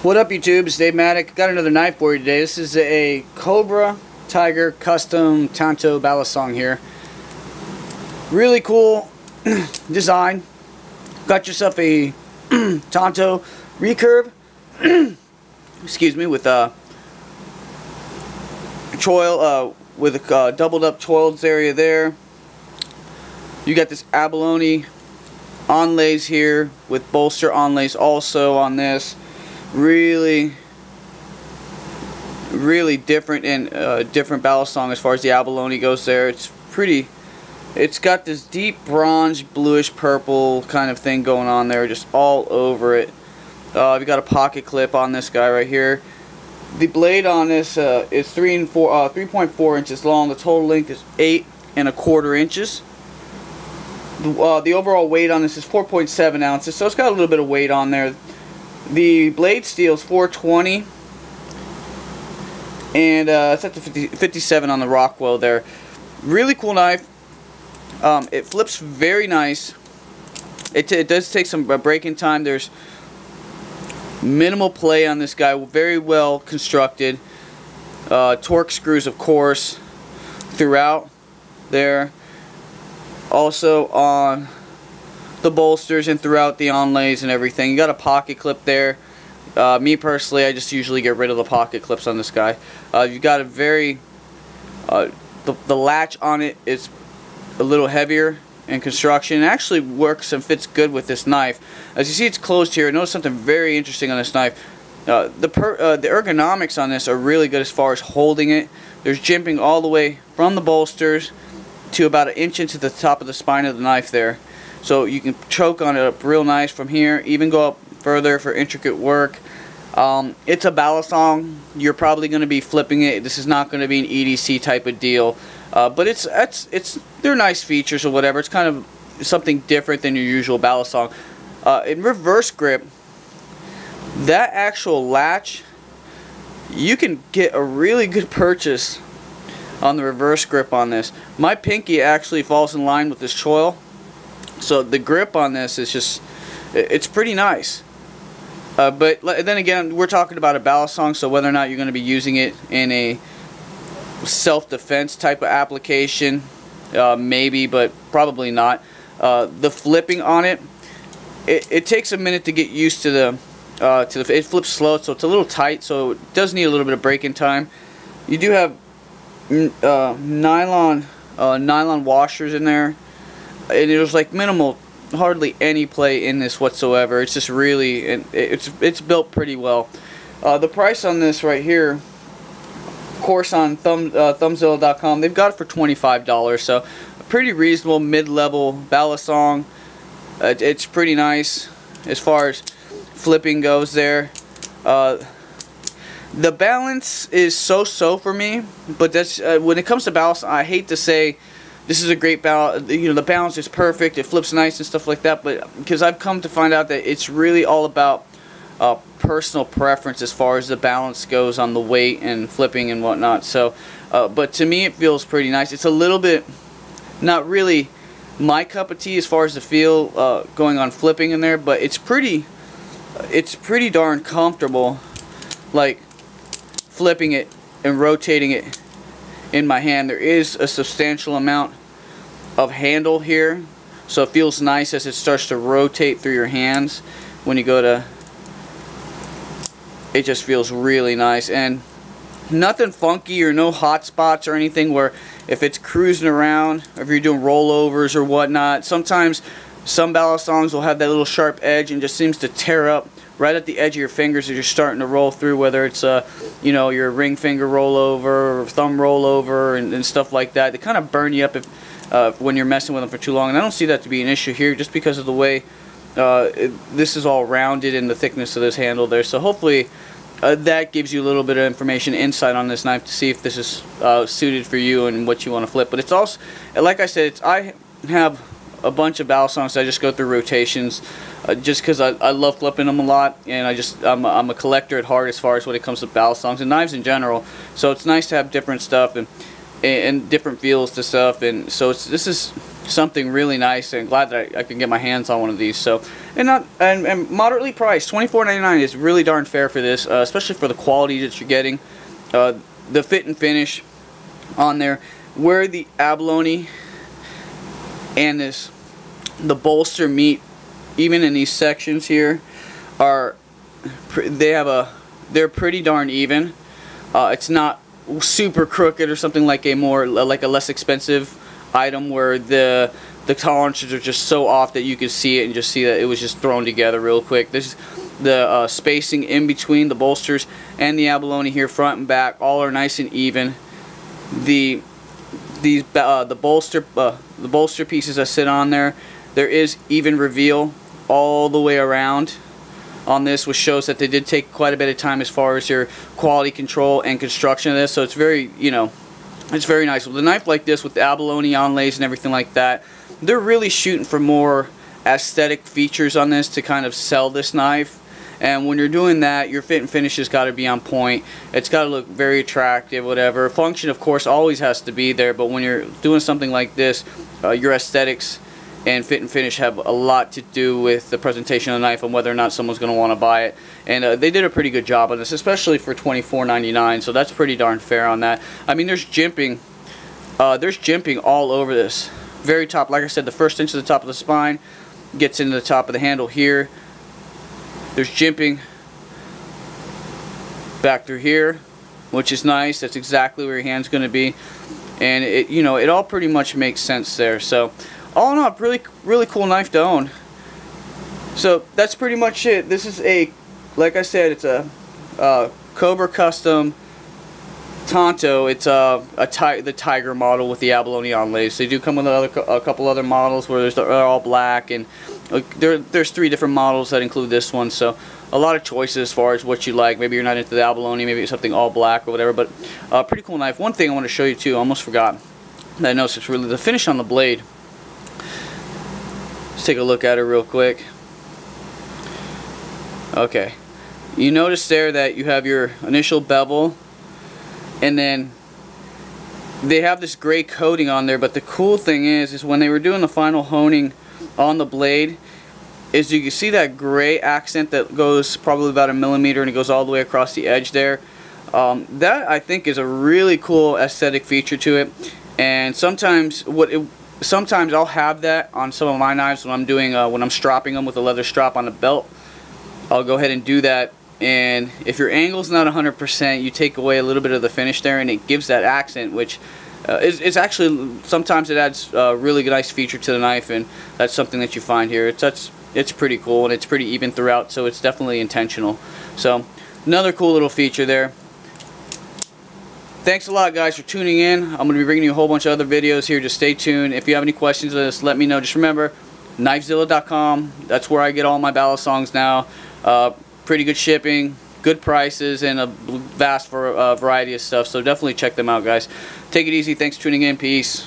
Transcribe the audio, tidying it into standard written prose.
What up, YouTube? It's Dave Maddock. Got another knife for you today. This is a Cobra Tiger custom Tanto balisong here. Really cool design. Got yourself a Tanto recurve. Excuse me, with a choil, with a doubled up choils area there. You got this abalone onlays here with bolster onlays also on this. Really different and different balisong as far as the abalone goes there. It's pretty. It's got this deep bronze, bluish purple kind of thing going on there, just all over it. We got a pocket clip on this guy right here. The blade on this is 3.4 inches long. The total length is 8 1/4 inches. The overall weight on this is 4.7 ounces, so it's got a little bit of weight on there. The blade steel is 420, and it's at the 57 on the Rockwell there. Really cool knife. It flips very nice. It does take some break-in time. There's minimal play on this guy. Very well constructed. Torque screws, of course, throughout there. Also on the bolsters and throughout the onlays and everything. You got a pocket clip there. Me personally, I just usually get rid of the pocket clips on this guy. You got a very the latch on it is a little heavier in construction. It actually works and fits good with this knife. As you see, it's closed here. Notice something very interesting on this knife. The ergonomics on this are really good as far as holding it. There's jimping all the way from the bolsters to about 1 inch into the top of the spine of the knife there. So you can choke on it up real nice from here, even go up further for intricate work. It's a balisong. You're probably going to be flipping it. This is not going to be an EDC type of deal. But they're nice features or whatever. It's kind of something different than your usual balisong. In reverse grip, that actual latch, you can get a really good purchase on the reverse grip on this. My pinky actually falls in line with this choil. So the grip on this is just, it's pretty nice. But then again, we're talking about a balisong, so whether or not you're going to be using it in a self-defense type of application, maybe, but probably not. The flipping on it, it takes a minute to get used to the it flips slow, so it's a little tight, so it does need a little bit of break-in time. You do have nylon washers in there. And there's like minimal, hardly any play in this whatsoever. It's just really, it's built pretty well. The price on this right here, of course, on Thumbzilla.com, they've got it for $25. So a pretty reasonable mid-level balisong. It's pretty nice as far as flipping goes there. The balance is so-so for me, but that's when it comes to balance, I hate to say this is a great balance. You know, the balance is perfect. It flips nice and stuff like that. But because I've come to find out that it's really all about personal preference as far as the balance goes on the weight and flipping and whatnot. So, but to me, it feels pretty nice. It's a little bit not really my cup of tea as far as the feel going on flipping in there, but it's pretty darn comfortable, like flipping it and rotating it in my hand. There is a substantial amount of handle here, so it feels nice as it starts to rotate through your hands when you go to, it just feels really nice, and nothing funky or no hot spots or anything where if it's cruising around or if you're doing rollovers or whatnot. Sometimes some balisongs will have that little sharp edge and just seems to tear up right at the edge of your fingers as you're starting to roll through, whether it's you know, your ring finger rollover or thumb rollover and stuff like that. They kind of burn you up when you're messing with them for too long, and I don't see that to be an issue here just because of the way this is all rounded and the thickness of this handle there. So hopefully that gives you a little bit of information, insight on this knife to see if this is suited for you and what you want to flip. But it's also, like I said, I have a bunch of balisongs. I just go through rotations just because I love flipping them a lot, and I'm a collector at heart as far as when it comes to balisongs and knives in general. So it's nice to have different stuff and different feels to stuff, and so this is something really nice, and glad that I can get my hands on one of these. So, and moderately priced. $24.99 is really darn fair for this, especially for the quality that you're getting. The fit and finish on there, where the abalone and the bolster meet, even in these sections here, they're pretty darn even. It's not super crooked or something like a less expensive item where the tolerances are just so off that you can see it and just see that it was just thrown together real quick. This the spacing in between the bolsters and the abalone here, front and back, all are nice and even. The bolster pieces that sit on there, there is even reveal all the way around on this, which shows that they did take quite a bit of time as far as your quality control and construction of this. So it's very, it's very nice. With a knife like this, with the abalone onlays and everything like that, they're really shooting for more aesthetic features on this to kind of sell this knife. And when you're doing that, your fit and finish has got to be on point. It's got to look very attractive, whatever. Function, of course, always has to be there, but when you're doing something like this, your aesthetics and fit and finish have a lot to do with the presentation of the knife and whether or not someone's going to want to buy it. And they did a pretty good job on this, especially for $24.99, so that's pretty darn fair on that. I mean, there's jimping all over this. Very top, like I said, the first inch of the top of the spine gets into the top of the handle here. There's jimping back through here, which is nice. That's exactly where your hand's going to be, and it all pretty much makes sense there. So, all in all, really cool knife to own. So that's pretty much it. This is like I said, it's a Cobra custom Tanto. It's the tiger model with the abalone onlays. They do come with a couple other models where they're all black, and there's 3 different models that include this one. So a lot of choices as far as what you like. Maybe you're not into the abalone, maybe it's something all black or whatever. But pretty cool knife. One thing I want to show you too, I almost forgot. That I noticed, it's really the finish on the blade. Let's take a look at it real quick. Okay, you notice there that you have your initial bevel, and then they have this gray coating on there, but the cool thing is when they were doing the final honing on the blade, is you can see that gray accent that goes probably about 1 millimeter and it goes all the way across the edge there. That I think is a really cool aesthetic feature to it, and sometimes I'll have that on some of my knives when I'm doing when I'm stropping them with a leather strap on the belt. I'll go ahead and do that, and if your angle's not 100%, you take away a little bit of the finish there, and it gives that accent, which is actually, sometimes it adds a really nice feature to the knife, and that's something that you find here. It's pretty cool, and it's pretty even throughout, so it's definitely intentional. So another cool little feature there. Thanks a lot, guys, for tuning in. I'm going to be bringing you a whole bunch of other videos here. Just stay tuned. If you have any questions on this, let me know. Just remember, Knifezilla.com. That's where I get all my balisongs now. Pretty good shipping, good prices, and a vast variety of stuff. So definitely check them out, guys. Take it easy. Thanks for tuning in. Peace.